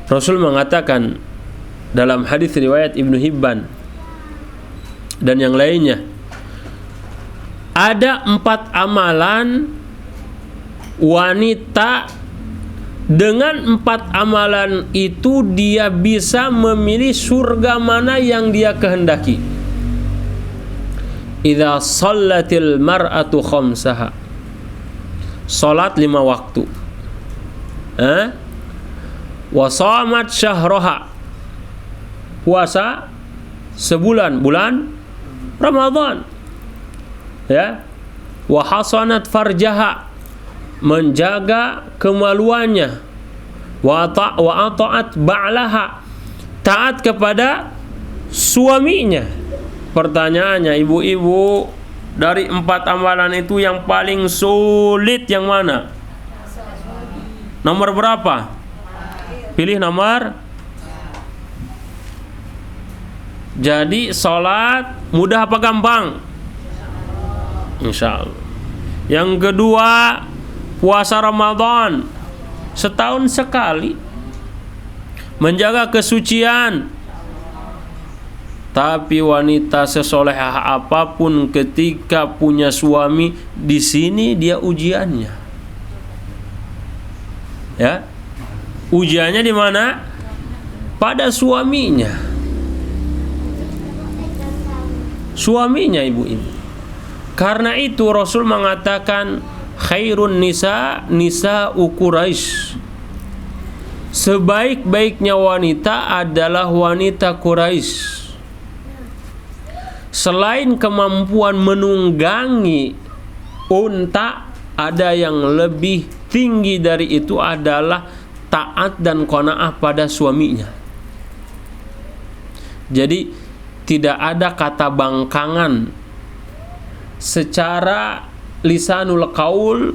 Rasul mengatakan dalam hadis riwayat Ibnu Hibban dan yang lainnya, ada 4 amalan wanita, dengan 4 amalan itu dia bisa memilih surga mana yang dia kehendaki. Idza shallatil mar'atu khamsaha, salat 5 waktu, wa shamat syahraha, puasa sebulan, bulan Ramadan, ya, wa hasanat farjaha, menjaga kemaluannya, wa ata'at ba'laha, taat kepada suaminya. Pertanyaannya, ibu-ibu, dari 4 amalan itu yang paling sulit yang mana? Nomor berapa? Pilih nomor. Jadi sholat mudah apa gampang? Insya Allah. Yang kedua, puasa Ramadan setahun sekali, menjaga kesucian. Tapi wanita sesolehah apapun ketika punya suami, di sini dia ujiannya. Ya, ujiannya di mana? Pada suaminya. Suaminya, ibu-ibu. Karena itu Rasul mengatakan khairun nisa Quraisy. Sebaik-baiknya wanita adalah wanita Quraisy. Selain kemampuan menunggangi unta, ada yang lebih tinggi dari itu adalah taat dan qanaah pada suaminya. Jadi tidak ada kata bangkangan secara lisanul qaul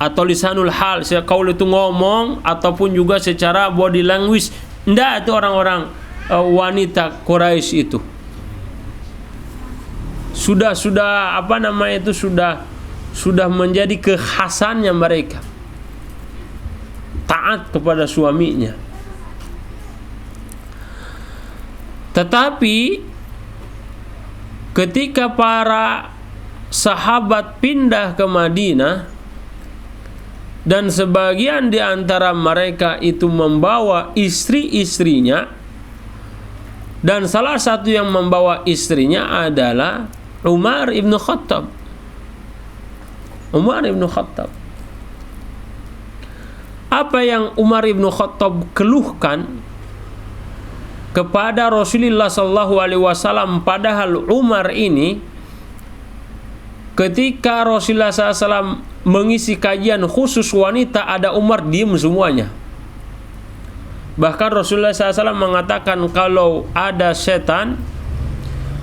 atau lisanul hal. Secara qaul itu ngomong, ataupun juga secara body language. Enggak, itu orang-orang wanita Quraisy itu sudah menjadi kekhasannya mereka, taat kepada suaminya. Tetapi ketika para sahabat pindah ke Madinah dan sebagian di antara mereka itu membawa istri-istrinya, dan salah satu yang membawa istrinya adalah Umar ibn Khattab. Apa yang Umar ibn Khattab keluhkan kepada Rasulullah sallallahu alaihi wasallam, padahal Umar ini ketika Rasulullah SAW mengisi kajian khusus wanita, ada Umar diem semuanya. Bahkan Rasulullah SAW mengatakan kalau ada setan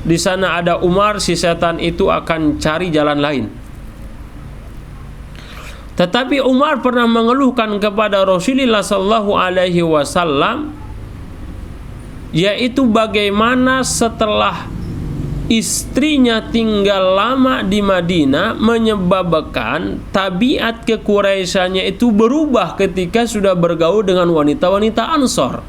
di sana, ada Umar, si setan itu akan cari jalan lain. Tetapi Umar pernah mengeluhkan kepada Rasulullah sallallahu alaihi wasallam, yaitu bagaimana setelah istrinya tinggal lama di Madinah menyebabkan tabiat kekureisannya itu berubah ketika sudah bergaul dengan wanita-wanita Ansor.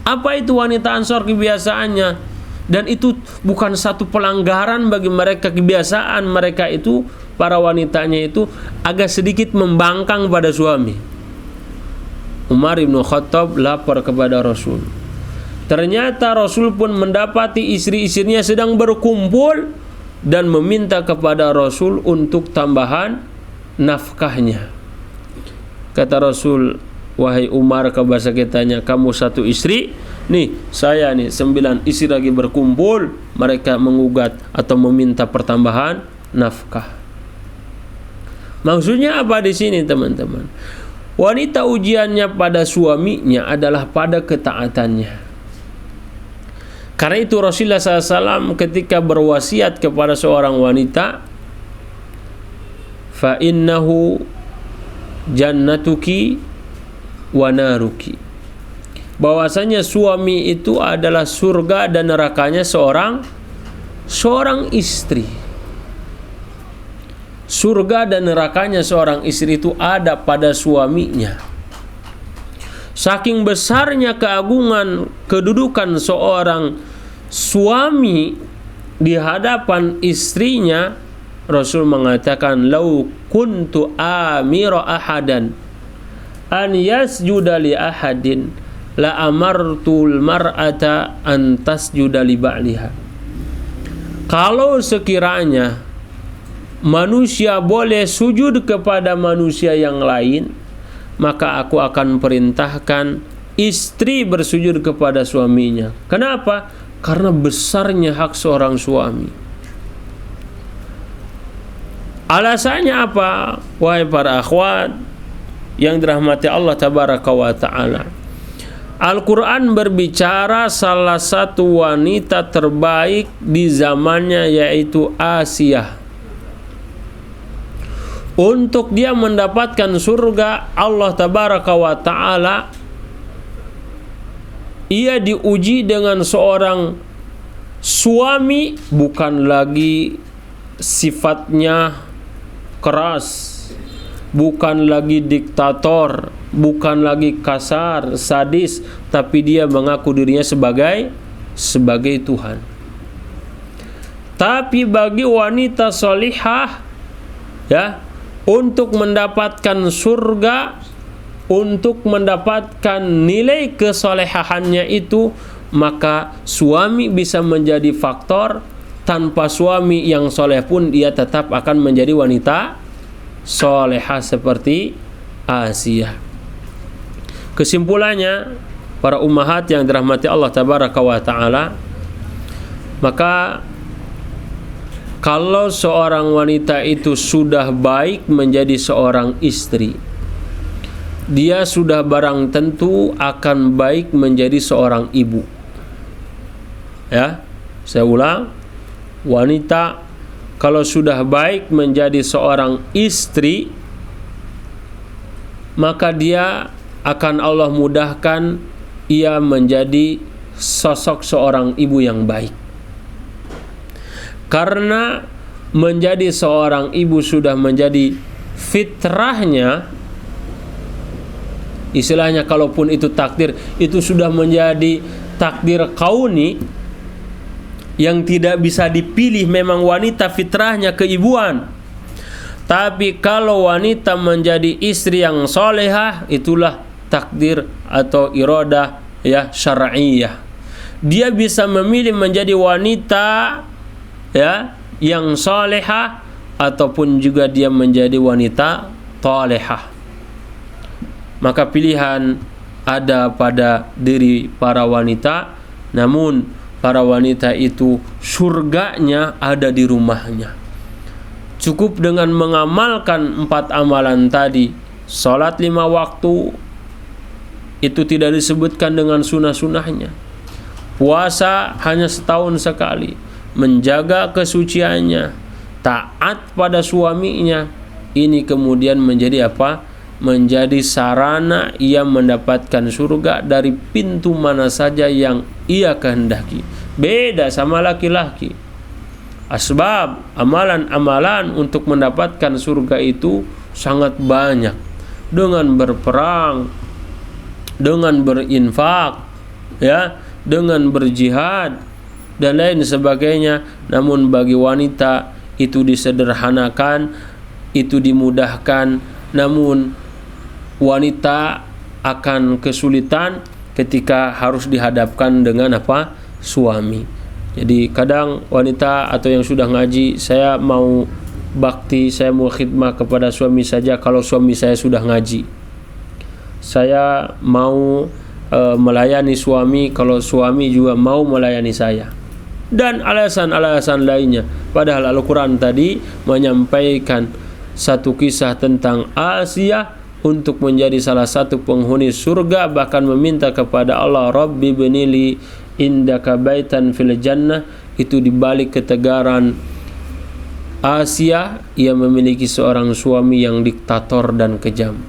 Apa itu wanita Ansor kebiasaannya? Dan itu bukan satu pelanggaran bagi mereka. Kebiasaan mereka itu, para wanitanya itu agak sedikit membangkang pada suami. Umar bin Khattab lapor kepada Rasul. Ternyata Rasul pun mendapati istri-istrinya sedang berkumpul dan meminta kepada Rasul untuk tambahan nafkahnya. Kata Rasul, wahai Umar, bahasa kitanya, kamu satu istri, nih saya nih 9 istri lagi berkumpul, mereka mengugat atau meminta pertambahan nafkah. Maksudnya apa di sini, teman-teman? Wanita ujiannya pada suaminya adalah pada ketaatannya. Karena itu Rasulullah SAW ketika berwasiat kepada seorang wanita, fa innahu jannatuki wa naruki, bahwasanya suami itu adalah surga dan nerakanya seorang istri. Surga dan nerakanya seorang istri itu ada pada suaminya. Saking besarnya keagungan kedudukan seorang suami di hadapan istrinya, Rasul mengatakan, "Lau kuntu amira ahadan an yasjuda li ahadin la amartul mar'ata an tasjuda li ba'liha." Kalau sekiranya manusia boleh sujud kepada manusia yang lain, maka aku akan perintahkan istri bersujud kepada suaminya. Kenapa? Karena besarnya hak seorang suami. Alasannya apa? Wahai para akhwat yang dirahmati Allah tabaraka wa ta'ala, Al-Quran berbicara salah satu wanita terbaik di zamannya, yaitu Asiyah. Untuk dia mendapatkan surga Allah tabaraka wa ta'ala, ia diuji dengan seorang suami bukan lagi sifatnya keras, bukan lagi diktator, bukan lagi kasar, sadis, tapi dia mengaku dirinya sebagai Tuhan. Tapi bagi wanita solihah, ya, untuk mendapatkan surga, untuk mendapatkan nilai kesolehahannya itu, maka suami bisa menjadi faktor. Tanpa suami yang soleh pun dia tetap akan menjadi wanita solehah seperti Asiyah. Kesimpulannya, para ummahat yang dirahmati Allah tabaraka wa ta'ala, maka kalau seorang wanita itu sudah baik menjadi seorang istri, dia sudah barang tentu akan baik menjadi seorang ibu. Ya, saya ulang, wanita kalau sudah baik menjadi seorang istri, maka dia akan Allah mudahkan ia menjadi sosok seorang ibu yang baik. Karena menjadi seorang ibu sudah menjadi fitrahnya, istilahnya kalaupun itu takdir, itu sudah menjadi takdir kauni yang tidak bisa dipilih. Memang wanita fitrahnya keibuan. Tapi kalau wanita menjadi istri yang solehah, itulah takdir atau iradah, ya, syar'iyah. Dia bisa memilih menjadi wanita, ya, yang solehah, ataupun juga dia menjadi wanita talehah. Maka pilihan ada pada diri para wanita, namun para wanita itu surganya ada di rumahnya. Cukup dengan mengamalkan 4 amalan tadi. Salat 5 waktu, itu tidak disebutkan dengan sunnah-sunnahnya. Puasa hanya setahun sekali. Menjaga kesuciannya, taat pada suaminya. Ini kemudian menjadi apa? Menjadi sarana ia mendapatkan surga dari pintu mana saja yang ia kehendaki. Beda sama laki-laki. Asbab, amalan-amalan untuk mendapatkan surga itu sangat banyak. Dengan berperang, dengan berinfak, ya, dengan berjihad dan lain sebagainya. Namun bagi wanita itu disederhanakan, itu dimudahkan. Namun wanita akan kesulitan ketika harus dihadapkan dengan apa? Suami. Jadi kadang wanita atau yang sudah ngaji, saya mau bakti, saya mau khidmah kepada suami saja kalau suami saya sudah ngaji. Saya mau melayani suami kalau suami juga mau melayani saya. Dan alasan-alasan lainnya. Padahal Al-Quran tadi menyampaikan satu kisah tentang Asiyah untuk menjadi salah satu penghuni surga, bahkan meminta kepada Allah, Rabbi binili indaka baitan fil jannah. Itu dibalik ketegaran Asiyah, ia memiliki seorang suami yang diktator dan kejam.